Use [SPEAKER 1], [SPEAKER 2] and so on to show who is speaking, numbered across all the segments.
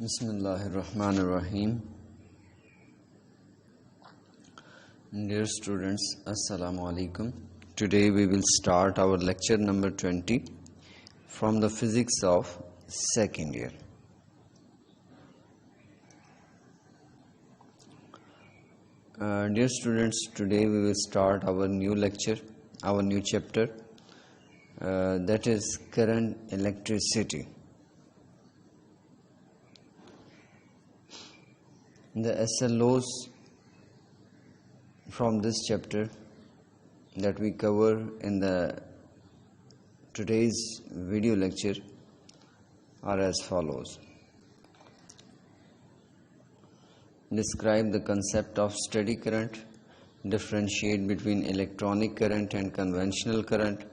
[SPEAKER 1] Bismillahirrahmanirrahim. Dear students, Assalamu alaikum. Today we will start our lecture number 20 from the physics of second year. Dear students, today we will start our new lecture, our new chapter, that is current electricity. The SLOs from this chapter that we cover in the today's video lecture are as follows. Describe the concept of steady current, differentiate between electronic current and conventional current,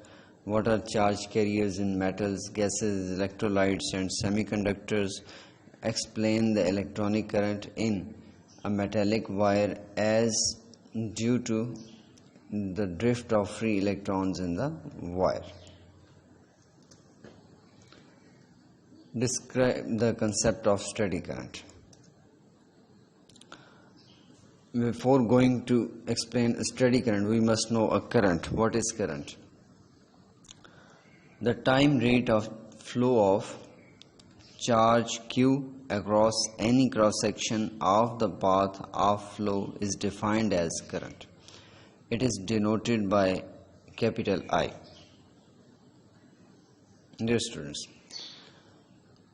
[SPEAKER 1] what are charge carriers in metals, gases, electrolytes and semiconductors, explain the electronic current in a metallic wire as due to the drift of free electrons in the wire. Describe the concept of steady current. Before going to explain a steady current, we must know a current. What is current? The time rate of flow of charge Q across any cross section of the path of flow is defined as current. It is denoted by capital I. Dear students,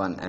[SPEAKER 1] 1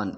[SPEAKER 1] 1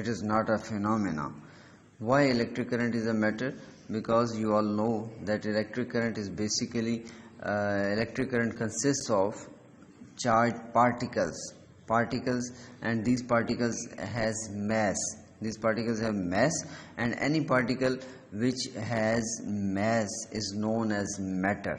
[SPEAKER 1] It is not a phenomena. Why electric current is a matter? Because you all know that electric current is basically electric current consists of charged particles, and these particles has mass. These particles have mass, and any particle which has mass is known as matter.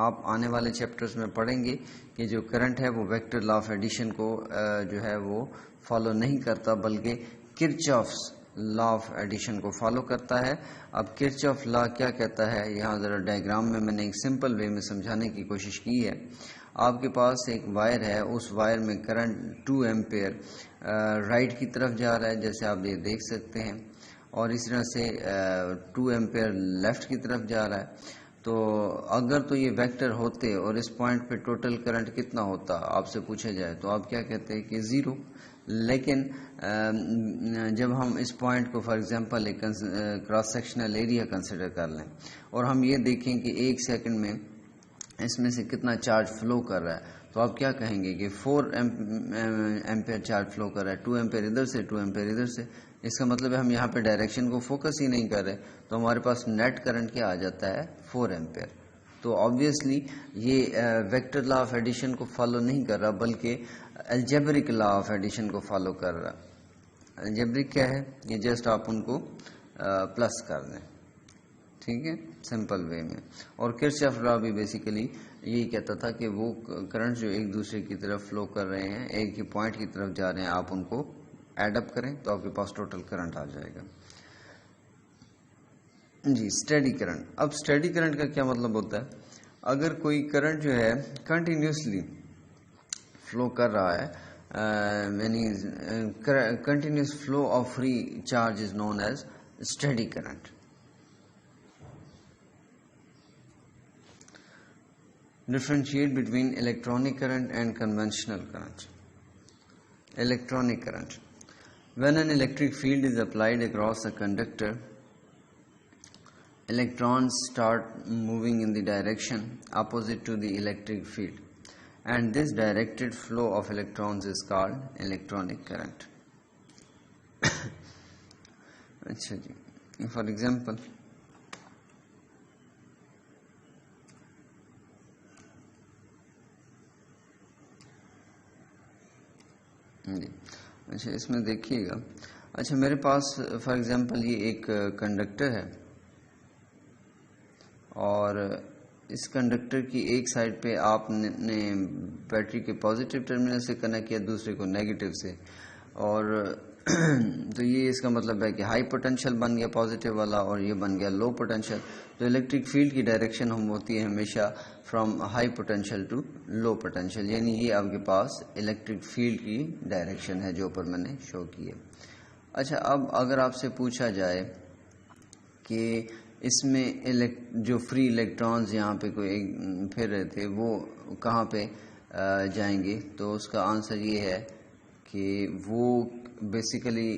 [SPEAKER 1] آپ آنے والے chapters میں پڑھیں گے کہ جو current ہے وہ ویکٹر لا آف ایڈیشن کو جو ہے وہ فالو نہیں کرتا بلکہ کرچافس لا آف ایڈیشن کو فالو کرتا ہے. اب کرچاف لا کیا کہتا ہے یہاں ذرا ڈائیگرام میں نے ایک سمپل وے میں سمجھانے کی کوشش کی ہے. آپ کے پاس ایک وائر ہے, اس وائر میں کرنٹ 2 ایمپیئر رائٹ کی طرف جا رہا ہے جیسے آپ یہ دیکھ سکتے ہیں, اور اس طرح سے 2 ایمپیئر لیفٹ کی طرف جا رہا ہے. تو اگر تو یہ ویکٹر ہوتے اور اس پوائنٹ پہ ٹوٹل کرنٹ کتنا ہوتا آپ سے پوچھا جائے تو آپ کیا کہتے ہیں کہ 0. لیکن جب ہم اس پوائنٹ کو فار ایگزامپل ایک کراس سیکشنل ایریا کنسیڈر کر لیں اور ہم یہ دیکھیں کہ 1 سیکنڈ میں اس میں سے کتنا چارج فلو کر رہا ہے تو آپ کیا کہیں گے کہ 4 ایمپیئر چارج فلو کر رہا ہے, 2 ایمپیئر ادھر سے 2 ایمپیئر ادھر سے. اس کا مطلب ہے ہم یہاں پہ ڈائریکشن کو فوکس ہی نہیں کر رہے, تو ہمارے پاس نیٹ کرنٹ کیا آ جاتا ہے 4 ایمپیئر. تو آبویسلی یہ ویکٹر لا آف ایڈیشن کو فالو نہیں کر رہا بلکہ الجبرک لا آف ایڈیشن کو فالو کر رہا. الجبرک کیا ہے, یہ جسٹ آپ ان کو پلس کر دیں, ٹھیک ہے, سمپل وے میں. اور کرچاف لا بھی بیسیکلی یہی کہتا تھا کہ وہ کرنٹ جو ایک دوسرے کی طرف فلو کر رہے ہیں, ایک ہی پوائنٹ کی طرف جا رہے ہیں, آپ ان کو ایڈ اپ کریں تو آپ کے پاس ٹوٹل کرنٹ آ جائے گا. جی, اسٹیڈی کرنٹ. اب اسٹیڈی کرنٹ کا کیا مطلب ہوتا ہے, اگر کوئی کرنٹ جو ہے کنٹینیوسلی فلو کر رہا ہے, یعنی continuous flow of free charge is known as steady current. Differentiate between electronic current and conventional current. Electronic current. When an electric field is applied across a conductor, electrons start moving in the direction opposite to the electric field, and this directed flow of electrons is called electronic current. For example, اچھا اس میں دیکھیے گا, اچھا میرے پاس for example یہ ایک conductor ہے اور اس conductor کی ایک سائڈ پہ آپ نے بیٹری کے پازیٹیو ٹرمینل سے کنیکٹ کیا, دوسرے کو نیگیٹو سے, اور تو یہ اس کا مطلب ہے کہ ہائی پوٹینشیل بن گیا پازیٹیو والا اور یہ بن گیا لو پوٹینشیل. تو الیکٹرک فیلڈ کی ڈائریکشن ہم ہوتی ہے ہمیشہ from high potential to low potential, یعنی یہ آپ کے پاس الیکٹرک فیلڈ کی ڈائریکشن ہے جو اوپر میں نے شو کی ہے. اچھا اب اگر آپ سے پوچھا جائے کہ اس میں جو فری الیکٹرانز یہاں پہ کوئی پھر رہے تھے وہ کہاں پہ جائیں گے, تو اس کا آنسر یہ ہے کہ وہ بیسیکلی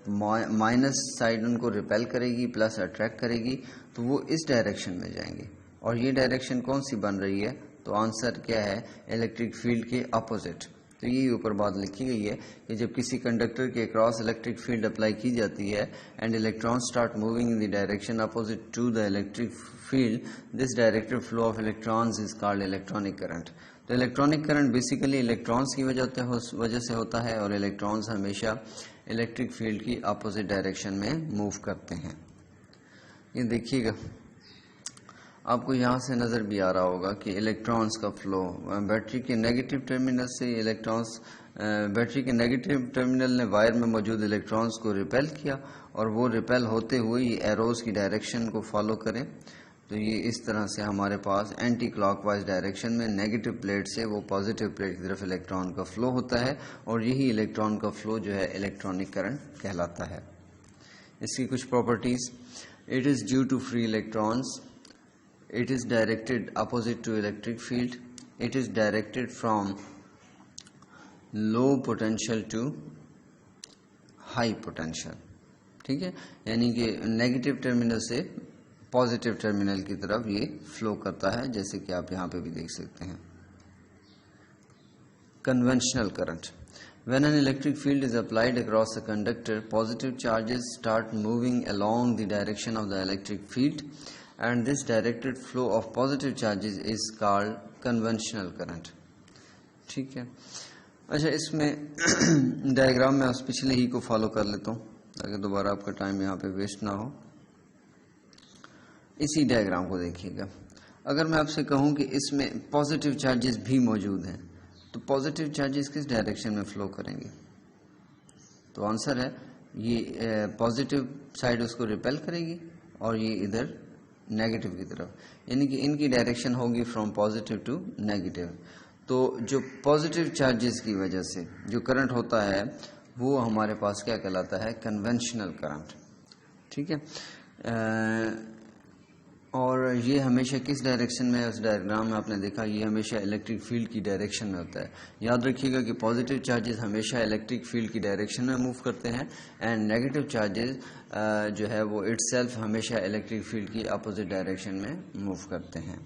[SPEAKER 1] مائنس سائڈ ان کو ریپیل کرے گی پلس اٹریکٹ کرے گی, تو وہ اس ڈائریکشن میں جائیں گے. اور یہ ڈائریکشن کون سی بن رہی ہے, تو آنسر کیا ہے, الیکٹرک فیلڈ کے اپوزٹ. تو یہی اوپر بات لکھی گئی ہے کہ جب کسی کنڈکٹر کے اکراس الیکٹرک فیلڈ اپلائی کی جاتی ہے and electron start moving in the direction opposite to the electric field, this directed flow of electrons is called electronic current. تو الیکٹرانک کرنٹ بیسیکلی الیکٹرانز کی وجہ سے ہوتا ہے, اور الیکٹرانز ہمیشہ الیکٹرک فیلڈ کی اپوزٹ ڈائریکشن میں موو کرتے ہیں. یہ دیکھیے گا آپ کو یہاں سے نظر بھی آ رہا ہوگا کہ الیکٹرانز کا فلو بیٹری کے نیگیٹو ٹرمینل سے بیٹری کے نیگیٹو ٹرمینل نے وائر میں موجود الیکٹرانز کو ریپیل کیا, اور وہ ریپیل ہوتے ہوئے یہ ایروز کی ڈائریکشن کو فالو کریں. تو یہ اس طرح سے ہمارے پاس اینٹی کلاک وائز ڈائریکشن میں نیگیٹو پلیٹ سے وہ پازیٹیو پلیٹ کی طرف الیکٹران کا فلو ہوتا ہے, اور یہی الیکٹران کا فلو جو ہے الیکٹرانک کرنٹ کہلاتا ہے. اس کی کچھ properties, it is due to free electrons, it is directed opposite to electric field, it is directed from low potential to high potential. ٹھیک ہے, یعنی کہ نیگیٹو ٹرمینل سے پازیٹیو ٹرمینل کی طرف یہ فلو کرتا ہے, جیسے کہ آپ یہاں پہ بھی دیکھ سکتے ہیں. Conventional current. When an electric field is applied across a conductor, positive charges start moving along the direction of the electric field, and this directed flow of positive charges is called conventional current. ٹھیک ہے. اچھا اس میں diagram میں اس پچھلے ہی کو follow کر لیتا ہوں تاکہ دوبارہ آپ کا ٹائم یہاں پہ ویسٹ نہ ہو. اسی ڈائیگرام کو دیکھیے گا. اگر میں آپ سے کہوں کہ اس میں پازیٹیو چارجز بھی موجود ہیں تو پازیٹیو چارجز کس ڈائریکشن میں فلو کریں گے؟ تو آنسر ہے یہ پازیٹیو سائڈ اس کو ریپیل کرے گی اور یہ ادھر نیگیٹو کی طرف، یعنی کہ ان کی ڈائریکشن ہوگی فرام پازیٹیو ٹو نیگیٹو. تو جو پازیٹیو چارجز کی وجہ سے جو کرنٹ ہوتا ہے وہ ہمارے پاس کیا کہلاتا ہے؟ Conventional current. ٹھیک ہے. اور یہ ہمیشہ کس ڈائریکشن میں؟ اس ڈائیگرام میں آپ نے دیکھا یہ ہمیشہ الیکٹرک فیلڈ کی ڈائریکشن میں ہوتا ہے. یاد رکھیے گا کہ پازیٹیو چارجز ہمیشہ الیکٹرک فیلڈ کی ڈائریکشن میں موو کرتے ہیں اینڈ نیگیٹو چارجز جو ہے وہ اٹ سیلف ہمیشہ الیکٹرک فیلڈ کی اپوزٹ ڈائریکشن میں موو کرتے ہیں.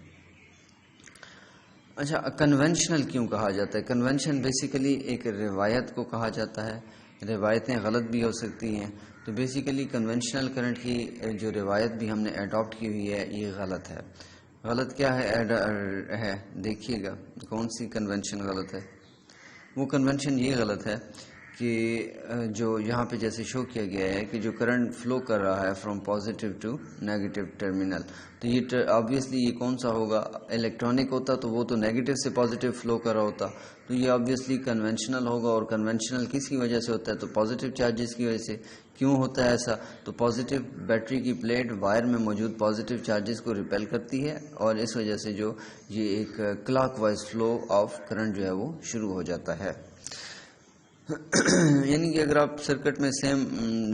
[SPEAKER 1] اچھا، کنونشنل کیوں کہا جاتا ہے؟ کنونشن بیسیکلی ایک روایت کو کہا جاتا ہے. روایتیں غلط بھی ہو سکتی ہیں، تو بیسیکلی کنونشنل کرنٹ کی جو روایت بھی ہم نے اڈاپٹ کی ہوئی ہے یہ غلط ہے. غلط کیا ہے دیکھیے گا کون سی کنونشن غلط ہے. وہ کنونشن یہ غلط ہے کہ جو یہاں پہ جیسے شو کیا گیا ہے کہ جو کرنٹ فلو کر رہا ہے from positive to negative terminal, تو یہ آبویسلی یہ کون سا ہوگا؟ الیکٹرانک ہوتا تو وہ تو نیگیٹو سے پازیٹیو فلو کر رہا ہوتا، تو یہ آبویسلی کنونشنل ہوگا. اور کنونشنل کس کی وجہ سے ہوتا ہے؟ تو پازیٹیو چارجز کی وجہ سے. کیوں ہوتا ہے ایسا؟ تو پازیٹیو بیٹری کی پلیٹ وائر میں موجود پازیٹیو چارجز کو ریپیل کرتی ہے اور اس وجہ سے جو یہ ایک clock wise flow of current جو ہے وہ شروع ہو جاتا ہے. یعنی کہ اگر آپ سرکٹ میں سیم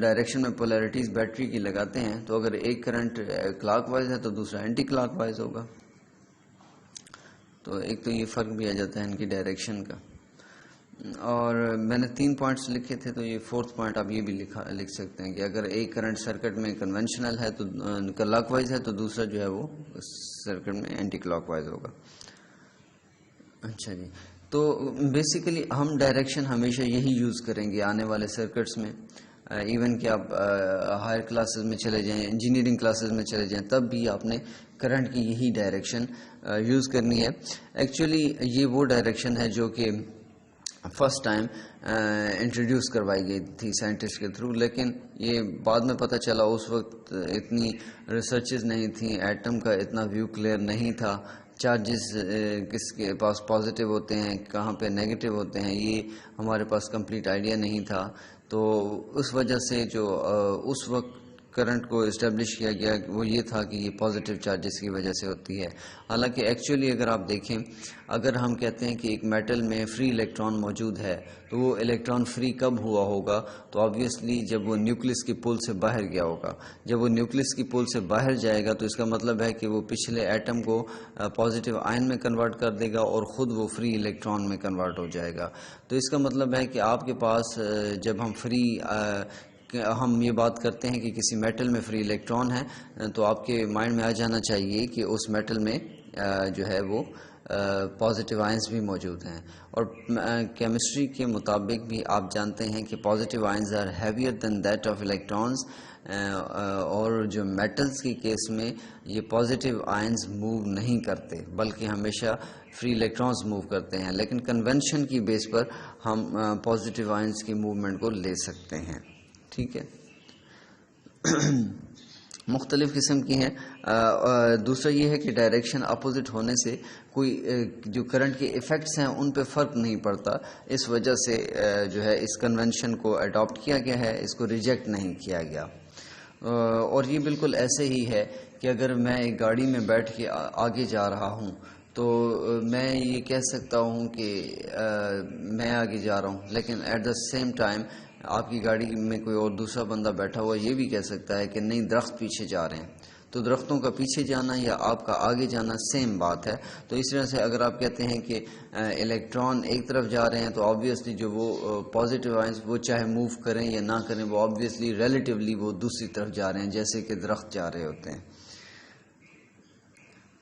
[SPEAKER 1] ڈائریکشن میں پولیرٹیز بیٹری کی لگاتے ہیں تو اگر ایک کرنٹ کلاک وائز ہے تو دوسرا اینٹی کلاک وائز ہوگا. تو ایک تو یہ فرق بھی آ جاتا ہے ان کی ڈائریکشن کا. اور میں نے 3 پوائنٹس لکھے تھے، تو یہ 4تھ پوائنٹ آپ یہ بھی لکھ سکتے ہیں کہ اگر ایک کرنٹ سرکٹ میں کنونشنل ہے تو کلاک وائز ہے تو دوسرا جو ہے وہ سرکٹ میں اینٹی کلاک وائز ہوگا. اچھا جی، تو بیسیکلی ہم ڈائریکشن ہمیشہ یہی یوز کریں گے آنے والے سرکٹس میں. ایون کہ آپ ہائر کلاسز میں چلے جائیں، انجینئرنگ کلاسز میں چلے جائیں، تب بھی آپ نے کرنٹ کی یہی ڈائریکشن یوز کرنی ہے. ایکچولی یہ وہ ڈائریکشن ہے جو کہ فرسٹ ٹائم انٹروڈیوس کروائی گئی تھی سائنٹسٹ کے تھرو، لیکن یہ بعد میں پتہ چلا اس وقت اتنی ریسرچز نہیں تھیں، ایٹم کا اتنا ویو کلیئر نہیں تھا، چارجز کس کے پاس پازیٹیو ہوتے ہیں کہاں پہ نیگیٹو ہوتے ہیں یہ ہمارے پاس کمپلیٹ آئیڈیا نہیں تھا. تو اس وجہ سے جو اس وقت کرنٹ کو اسٹیبلش کیا گیا وہ یہ تھا کہ یہ پازیٹیو چارجز کی وجہ سے ہوتی ہے. حالانکہ ایکچولی اگر آپ دیکھیں، اگر ہم کہتے ہیں کہ ایک میٹل میں فری الیکٹران موجود ہے تو وہ الیکٹران فری کب ہوا ہوگا؟ تو آبویسلی جب وہ نیوکلس کی پول سے باہر گیا ہوگا. جب وہ نیوکلس کی پول سے باہر جائے گا تو اس کا مطلب ہے کہ وہ پچھلے ایٹم کو پازیٹیو آئن میں کنورٹ کر دے گا اور خود وہ فری الیکٹران میں کنورٹ ہو جائے گا. تو اس کا مطلب ہے کہ آپ کے پاس جب ہم یہ بات کرتے ہیں کہ کسی میٹل میں فری الیکٹران ہے تو آپ کے مائنڈ میں آ جانا چاہیے کہ اس میٹل میں جو ہے وہ پازیٹیو آئنز بھی موجود ہیں. اور کیمسٹری کے مطابق بھی آپ جانتے ہیں کہ positive ions are heavier than that of electrons. اور جو میٹلز کے کیس میں یہ پازیٹیو آئنز موو نہیں کرتے بلکہ ہمیشہ فری الیکٹرانز موو کرتے ہیں. لیکن کنونشن کی بیس پر ہم پازیٹیو آئنز کی موومنٹ کو لے سکتے ہیں. ٹھیک ہے، مختلف قسم کی ہیں. دوسرا یہ ہے کہ ڈائریکشن اپوزٹ ہونے سے کوئی جو کرنٹ کے ایفیکٹس ہیں ان پہ فرق نہیں پڑتا. اس وجہ سے جو ہے اس کنونشن کو اڈاپٹ کیا گیا ہے، اس کو ریجیکٹ نہیں کیا گیا. اور یہ بالکل ایسے ہی ہے کہ اگر میں ایک گاڑی میں بیٹھ کے آگے جا رہا ہوں تو میں یہ کہہ سکتا ہوں کہ میں آگے جا رہا ہوں، لیکن ایٹ دا سیم ٹائم آپ کی گاڑی میں کوئی اور دوسرا بندہ بیٹھا ہوا یہ بھی کہہ سکتا ہے کہ نہیں درخت پیچھے جا رہے ہیں. تو درختوں کا پیچھے جانا یا آپ کا آگے جانا سیم بات ہے. تو اس طرح سے اگر آپ کہتے ہیں کہ الیکٹران ایک طرف جا رہے ہیں تو آبویسلی جو وہ پازیٹیو آئنز وہ چاہے موو کریں یا نہ کریں وہ آبویسلی ریلیٹیولی وہ دوسری طرف جا رہے ہیں جیسے کہ درخت جا رہے ہوتے ہیں.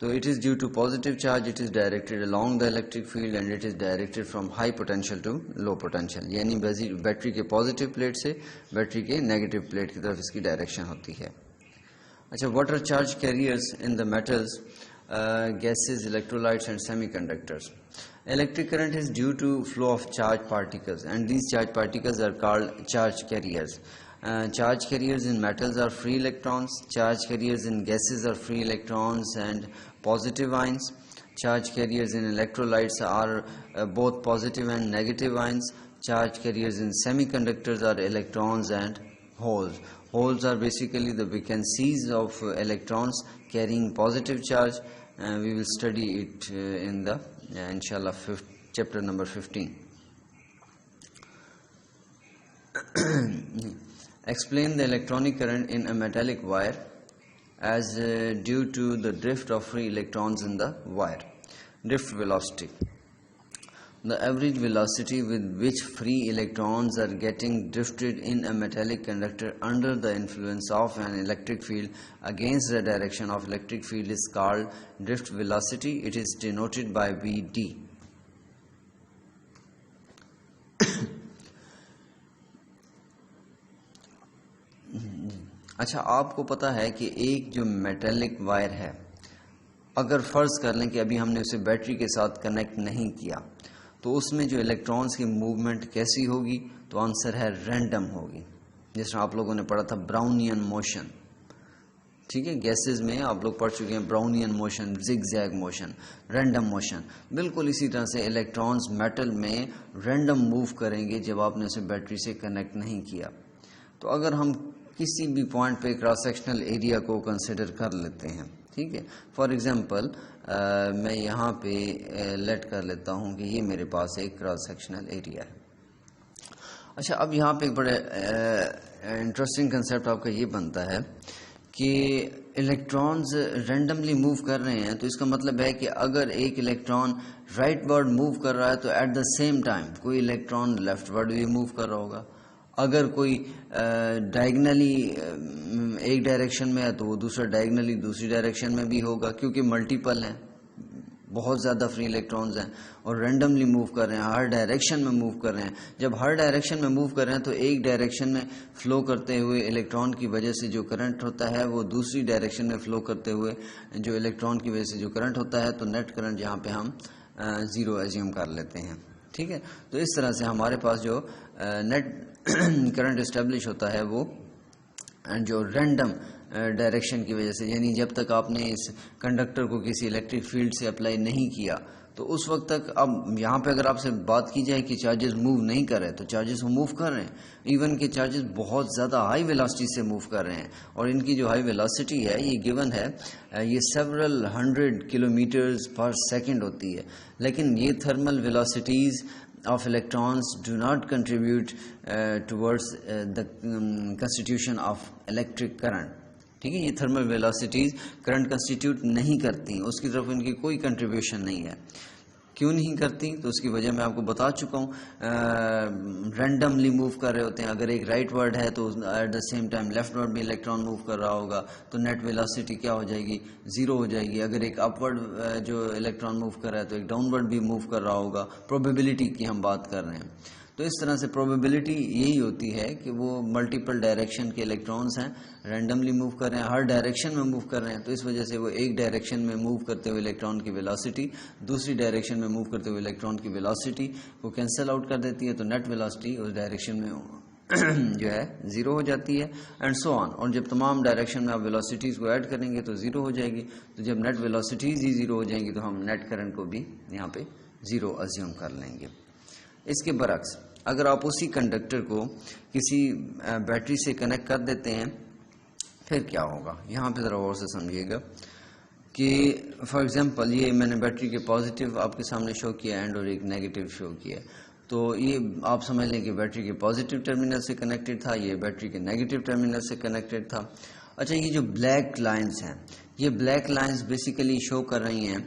[SPEAKER 1] So it is due to positive charge, it is directed along the electric field and it is directed from high potential to low potential. یعنی بیٹری کے پازیٹیو پلیٹ سے بیٹری کے نیگیٹو پلیٹ کی طرف اس کی ڈائریکشن ہوتی ہے. اچھا، what are charge carriers in the metals, gases, electrolytes and semiconductors. Electric current is due to flow of charged particles and these charged particles are called charge carriers. Charge carriers in metals are free electrons. Charge carriers in gases are free electrons and positive ions. Charge carriers in electrolytes are both positive and negative ions. Charge carriers in semiconductors are electrons and holes. Holes are basically the vacancies of electrons carrying positive charge. We will study it in the inshallah chapter number 15. Explain the electronic current in a metallic wire as due to the drift of free electrons in the wire. Drift velocity. The average velocity with which free electrons are getting drifted in a metallic conductor under the influence of an electric field against the direction of electric field is called drift velocity. It is denoted by Vd. اچھا، آپ کو پتا ہے کہ ایک جو metallic wire ہے، اگر فرض کر لیں کہ ابھی ہم نے اسے بیٹری کے ساتھ کنیکٹ نہیں کیا تو اس میں جو الیکٹرانز کی موومنٹ کیسی ہوگی؟ تو آنسر ہے رینڈم ہوگی. جس طرح آپ لوگوں نے پڑھا تھا براؤنین موشن. ٹھیک ہے، گیسز میں آپ لوگ پڑھ چکے ہیں Brownian motion, zig zag motion, random motion. بالکل اسی طرح سے الیکٹرانز میٹل میں رینڈم موو کریں گے جب آپ نے اسے بیٹری سے کنیکٹ نہیں کیا. تو اگر ہم کسی بھی پوائنٹ پہ کراس سیکشنل ایریا کو کنسیڈر کر لیتے ہیں، ٹھیک ہے، فار ایگزامپل میں یہاں پہ لیٹ کر لیتا ہوں کہ یہ میرے پاس ایک کراس سیکشنل ایریا ہے. اچھا، اب یہاں پہ ایک بڑے انٹرسٹنگ کنسیپٹ آپ کا یہ بنتا ہے کہ الیکٹرانز رینڈملی موو کر رہے ہیں، تو اس کا مطلب ہے کہ اگر ایک الیکٹران رائٹ ورڈ موو کر رہا ہے تو ایٹ دا سیم ٹائم کوئی الیکٹران لیفٹ ورڈ بھی موو کر رہا ہوگا. اگر کوئی ڈائگنلی ایک ڈائریکشن میں ہے تو وہ دوسرا ڈائگنلی دوسری ڈائریکشن میں بھی ہوگا، کیونکہ ملٹیپل ہیں، بہت زیادہ فری الیکٹرانز ہیں اور رینڈملی موو کر رہے ہیں، ہر ڈائریکشن میں موو کر رہے ہیں. جب ہر ڈائریکشن میں موو کر رہے ہیں تو ایک ڈائریکشن میں فلو کرتے ہوئے الیکٹران کی وجہ سے جو کرنٹ ہوتا ہے وہ دوسری ڈائریکشن میں فلو کرتے ہوئے جو الیکٹران کی وجہ سے جو کرنٹ ہوتا ہے، تو نیٹ کرنٹ یہاں پہ ہم زیرو ایزیوم کر لیتے ہیں. ٹھیک ہے، تو اس طرح سے ہمارے پاس جو نیٹ کرنٹ اسٹیبلش ہوتا ہے وہ جو رینڈم ڈائریکشن کی وجہ سے، یعنی جب تک آپ نے اس کنڈکٹر کو کسی الیکٹرک فیلڈ سے اپلائی نہیں کیا تو اس وقت تک. اب یہاں پہ اگر آپ سے بات کی جائے کہ چارجز موو نہیں کر رہے، تو چارجز موو کر رہے ہیں. ایون کہ چارجز بہت زیادہ ہائی ویلاسٹی سے موو کر رہے ہیں، اور ان کی جو ہائی ویلاسٹی ہے یہ گیون ہے، یہ سیورل 100 کلومیٹرز پر سیکنڈ ہوتی ہے. لیکن یہ thermal velocities of electrons do not contribute towards the constitution of electric current. ٹھیک ہے، یہ تھرمل ویلاسٹیز کرنٹ کنسٹیٹیوٹ نہیں کرتی، اس کی طرف ان کی کوئی کنٹریبیوشن نہیں ہے. کیوں نہیں کرتی؟ تو اس کی وجہ میں آپ کو بتا چکا ہوں. رینڈملی موو کر رہے ہوتے ہیں. اگر ایک رائٹ ورڈ ہے تو at the same time leftward بھی الیکٹران موو کر رہا ہوگا، تو نیٹ ویلاسٹی کیا ہو جائے گی؟ زیرو ہو جائے گی. اگر ایک اپ ورڈ جو الیکٹران موو کر رہا ہے تو ایک ڈاؤن ورڈ بھی موو کر رہا ہوگا. پروبیبلٹی کی ہم بات کر رہے ہیں. تو اس طرح سے پروبیبلٹی یہی ہوتی ہے کہ وہ ملٹیپل ڈائریکشن کے الیکٹرانز ہیں، رینڈملی موو کر رہے ہیں، ہر ڈائریکشن میں موو کر رہے ہیں. تو اس وجہ سے وہ ایک ڈائریکشن میں موو کرتے ہوئے الیکٹران کی ویلاسٹی دوسری ڈائریکشن میں موو کرتے ہوئے الیکٹران کی ویلاسٹی کو کینسل آؤٹ کر دیتی ہے. تو نیٹ ویلاسٹی اس ڈائریکشن میں جو ہے زیرو ہو جاتی ہے، اینڈ سو آن. اور جب تمام ڈائریکشن میں آپ ویلاسٹیز کو ایڈ کریں گے تو زیرو ہو جائے گی. تو جب نیٹ ویلاسٹیز ہی زیرو ہو جائیں گی تو ہم نیٹ کرنٹ کو بھی یہاں پہ زیرو ازیوم کر لیں گے. اس کے برعکس اگر آپ اسی کنڈکٹر کو کسی بیٹری سے کنیکٹ کر دیتے ہیں پھر کیا ہوگا؟ یہاں پہ ذرا غور سے سمجھیے گا کہ فار ایگزامپل یہ میں نے بیٹری کے پازیٹیو آپ کے سامنے شو کیا اینڈ اور ایک نیگیٹو شو کیا. تو یہ آپ سمجھ لیں کہ بیٹری کے پازیٹیو ٹرمینل سے کنیکٹڈ تھا، یہ بیٹری کے نیگیٹو ٹرمینل سے کنیکٹڈ تھا. اچھا، یہ جو بلیک لائنز ہیں، یہ بلیک لائنز بیسیکلی شو کر رہی ہیں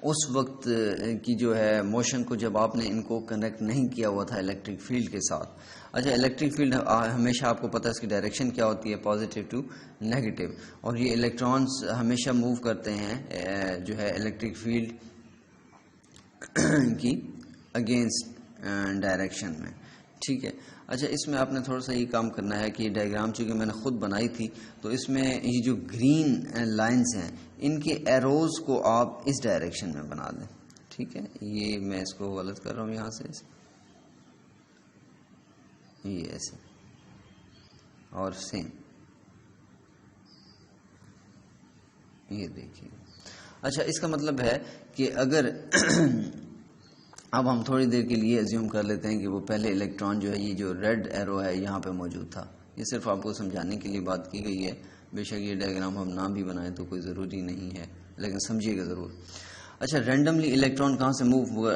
[SPEAKER 1] اس وقت کی جو ہے موشن کو جب آپ نے ان کو کنیکٹ نہیں کیا ہوا تھا الیکٹرک فیلڈ کے ساتھ. اچھا، الیکٹرک فیلڈ ہمیشہ آپ کو پتہ ہے اس کی ڈائریکشن کیا ہوتی ہے، پازیٹیو ٹو نیگیٹو. اور یہ الیکٹرانز ہمیشہ موو کرتے ہیں جو ہے الیکٹرک فیلڈ کی اگینسٹ ڈائریکشن میں. ٹھیک ہے. اچھا، اس میں آپ نے تھوڑا سا یہ کام کرنا ہے کہ یہ ڈائیگرام چونکہ میں نے خود بنائی تھی تو اس میں یہ جو گرین لائنز ہیں ان کے ایروز کو آپ اس ڈائریکشن میں بنا دیں. ٹھیک ہے، یہ میں اس کو غلط کر رہا ہوں یہاں سے، یہ ایسے اور سیم. یہ دیکھیے. اچھا اس کا مطلب ہے کہ اگر اب ہم تھوڑی دیر کے لیے ایزیوم کر لیتے ہیں کہ وہ پہلے الیکٹران جو ہے یہ جو ریڈ ایرو ہے یہاں پہ موجود تھا. یہ صرف آپ کو سمجھانے کے لیے بات کی گئی ہے. بے شک یہ ڈائیگرام ہم نہ بھی بنائیں تو کوئی ضروری نہیں ہے, لیکن سمجھیے گا ضرور. اچھا رینڈملی الیکٹران کہاں سے موو ہوا؟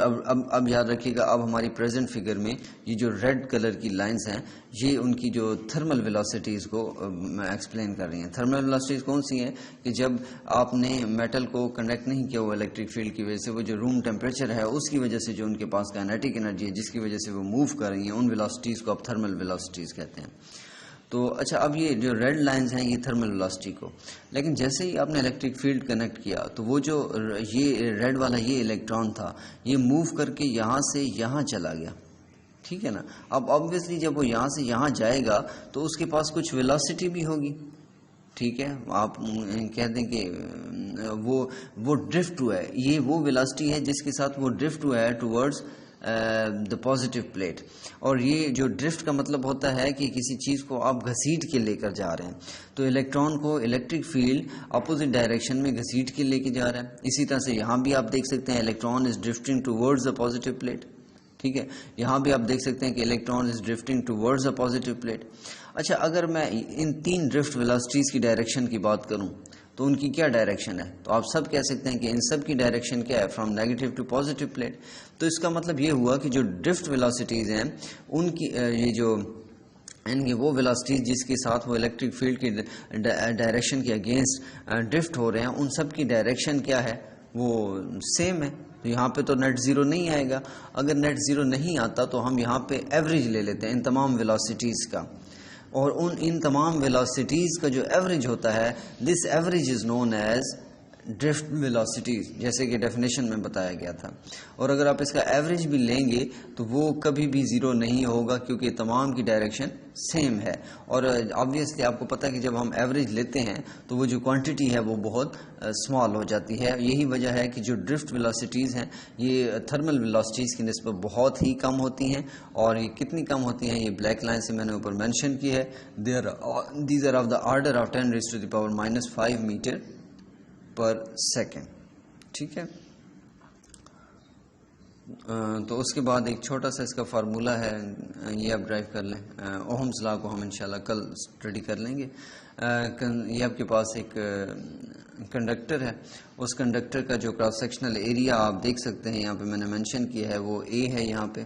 [SPEAKER 1] اب یاد رکھیے گا, اب ہماری پریزنٹ فگر میں یہ جو ریڈ کلر کی لائنز ہیں یہ ان کی جو تھرمل ویلوسٹیز کو ایکسپلین کر رہی ہیں. تھرمل ویلوسٹیز کون سی ہیں کہ جب آپ نے میٹل کو کنڈکٹ نہیں کیا ہوا الیکٹرک فیلڈ کی وجہ سے, وہ جو روم ٹیمپریچر ہے اس کی وجہ سے جو ان کے پاس کائنیٹک انرجی ہے جس کی وجہ سے وہ موو کر رہی ہیں, ان ویلوسٹیز کو آپ تھرمل ویلوسٹیز کہتے ہیں. تو اچھا اب یہ جو ریڈ لائنز ہیں یہ تھرمل ویلوسٹی کو, لیکن جیسے ہی آپ نے الیکٹرک فیلڈ کنیکٹ کیا تو وہ جو یہ ریڈ والا یہ الیکٹران تھا یہ موو کر کے یہاں سے یہاں چلا گیا. ٹھیک ہے نا. اب آبویسلی جب وہ یہاں سے یہاں جائے گا تو اس کے پاس کچھ ویلوسٹی بھی ہوگی. ٹھیک ہے, آپ کہہ دیں کہ وہ ڈرفٹ ہوا ہے, یہ وہ ویلوسٹی ہے جس کے ساتھ وہ ڈرفٹ ہوا ہے ٹورڈز دا پازیٹیو پلیٹ. اور یہ جو ڈرفٹ کا مطلب ہوتا ہے کہ کسی چیز کو آپ گھسیٹ کے لے کر جا رہے ہیں, تو الیکٹران کو الیکٹرک فیلڈ اپوزٹ ڈائریکشن میں گھسیٹ کے لے کے جا رہا ہے. اسی طرح سے یہاں بھی آپ دیکھ سکتے ہیں electron is drifting towards the positive plate. ٹھیک ہے, یہاں بھی آپ دیکھ سکتے ہیں کہ electron is drifting towards the positive plate. اچھا اگر میں ان تین ڈرفٹ ویلوسٹیز کی ڈائریکشن کی بات کروں تو ان کی کیا ڈائریکشن ہے, تو آپ سب کہہ سکتے ہیں کہ ان سب کی ڈائریکشن کیا ہے, from negative to positive plate. تو اس کا مطلب یہ ہوا کہ جو ڈرفٹ ویلوسٹیز ہیں ان کی یہ جو ان کی وہ ویلوسٹیز جس کے ساتھ وہ الیکٹرک فیلڈ کی ڈائریکشن کے اگینسٹ ڈرفٹ ہو رہے ہیں ان سب کی ڈائریکشن کیا ہے, وہ سیم ہے. تو یہاں پہ تو نیٹ زیرو نہیں آئے گا. اگر نیٹ زیرو نہیں آتا تو ہم یہاں پہ ایوریج لے لیتے ہیں ان تمام ویلوسٹیز کا, اور ان تمام ویلوسٹیز کا جو ایوریج ہوتا ہے this average is known as drift velocities, جیسے کہ ڈیفینیشن میں بتایا گیا تھا. اور اگر آپ اس کا ایوریج بھی لیں گے تو وہ کبھی بھی زیرو نہیں ہوگا کیونکہ تمام کی ڈائریکشن سیم ہے. اور آبویسلی آپ کو پتہ ہے کہ جب ہم ایوریج لیتے ہیں تو وہ جو کوانٹٹی ہے وہ بہت اسمال ہو جاتی ہے. یہی وجہ ہے کہ جو ڈرفٹ ویلوسٹیز ہیں یہ تھرمل ویلوسٹیز کی نسبت بہت ہی کم ہوتی ہیں. اور یہ کتنی کم ہوتی ہیں, یہ بلیک لائن سے میں نے اوپر مینشن کی ہے. These are of the order of 10⁻⁻⁵ metre per second. ٹھیک ہے, تو اس کے بعد ایک چھوٹا سا اس کا فارمولہ ہے, یہ آپ ڈرائیو کر لیں. اوہمز لا کو ہم انشاءاللہ کل اسٹڈی کر لیں گے. یہ آپ کے پاس ایک کنڈکٹر ہے, اس کنڈکٹر کا جو کراس سیکشنل ایریا آپ دیکھ سکتے ہیں یہاں پہ میں نے مینشن کیا ہے وہ اے ہے یہاں پہ.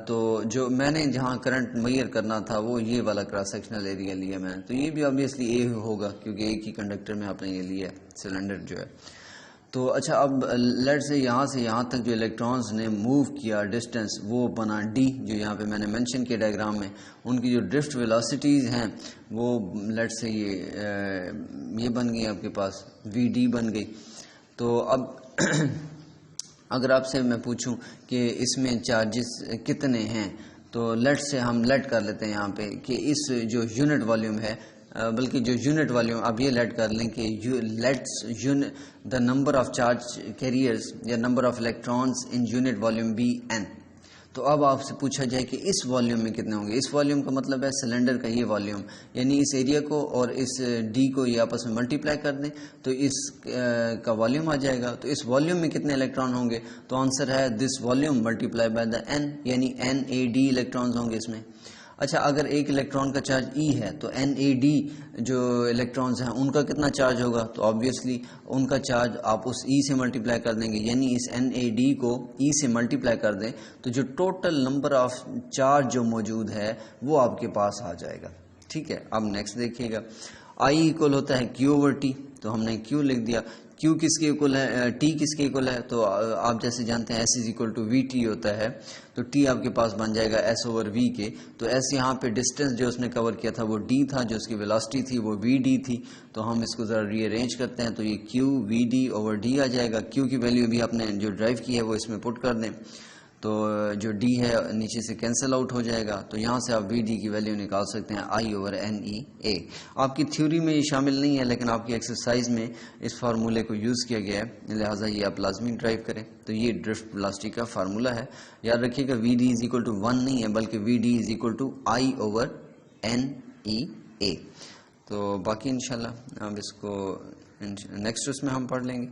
[SPEAKER 1] تو جو میں نے جہاں کرنٹ میئر کرنا تھا وہ یہ والا کراس سیکشنل ایریا لیا میں نے, تو یہ بھی آبویسلی اے ہوگا کیونکہ ایک ہی کنڈکٹر میں آپ نے یہ لیا ہے سلنڈر جو ہے. تو اچھا اب لیٹ سے یہاں تک جو الیکٹرانز نے موو کیا ڈسٹینس وہ بنا ڈی, جو یہاں پہ میں نے مینشن کیا ڈائیگرام میں. ان کی جو ڈرفٹ ویلوسٹیز ہیں وہ لیٹ سے یہ بن گئی آپ کے پاس وی ڈی بن گئی. تو اب اگر آپ سے میں پوچھوں کہ اس میں چارجز کتنے ہیں تو لیٹ سے ہم لیٹ کر لیتے ہیں یہاں پہ کہ اس جو یونٹ والیوم ہے, بلکہ جو یونٹ والیوم آپ یہ لیٹ کر لیں کہ let's the number of charge carriers یا number of electrons in unit volume be n. تو اب آپ سے پوچھا جائے کہ اس والیوم میں کتنے ہوں گے. اس والیوم کا مطلب ہے سلنڈر کا یہ والیوم, یعنی اس ایریا کو اور اس ڈی کو یہ آپس میں ملٹیپلائی کر دیں تو اس کا والیوم آ جائے گا. تو اس والیوم میں کتنے الیکٹران ہوں گے, تو آنسر ہے this volume multiply by the n, یعنی این اے ڈی الیکٹرانز ہوں گے اس میں. اچھا اگر ایک الیکٹران کا چارج ای ہے تو این اے ڈی جو الیکٹرانز ہیں ان کا کتنا چارج ہوگا, تو آبویسلی ان کا چارج آپ اس ای سے ملٹیپلائی کر دیں گے, یعنی اس این اے ڈی کو ای سے ملٹیپلائی کر دیں تو جو ٹوٹل نمبر آف چارج جو موجود ہے وہ آپ کے پاس آ جائے گا. ٹھیک ہے, اب نیکسٹ دیکھیے گا, آئی ایکول ہوتا ہے کیو اوور ٹی, تو ہم نے کیو لکھ دیا. کیو کس کے ایکول ہے, ٹی کس کے ایکول ہے, تو آپ جیسے جانتے ہیں S is equal to V T ہوتا ہے, تو ٹی آپ کے پاس بن جائے گا ایس اوور وی کے. تو ایس یہاں پہ ڈسٹینس جو اس نے کور کیا تھا وہ ڈی تھا, جو اس کی ویلوسٹی تھی وہ وی ڈی تھی. تو ہم اس کو ذرا ری ارینج کرتے ہیں تو یہ کیو وی ڈی اوور ڈی آ جائے گا. کیو کی ویلیو بھی آپ نے جو ڈرائیو کی ہے وہ اس میں پٹ کر دیں, تو جو ڈی ہے نیچے سے کینسل آؤٹ ہو جائے گا. تو یہاں سے آپ وی ڈی کی ویلیو نکال سکتے ہیں آئی اوور این ای اے. آپ کی تھیوری میں یہ شامل نہیں ہے لیکن آپ کی ایکسرسائز میں اس فارمولے کو یوز کیا گیا ہے, لہٰذا یہ آپ لازمی ڈرائیو کریں. تو یہ ڈرفٹ ویلوسٹی کا فارمولہ ہے. یاد رکھیے گا v d is equal to 1 نہیں ہے بلکہ v d is equal to I over n e A. تو باقی انشاءاللہ اب اس کو نیکسٹ اس میں ہم پڑھ لیں گے.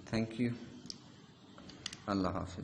[SPEAKER 1] Thank you. اللہ حافظ.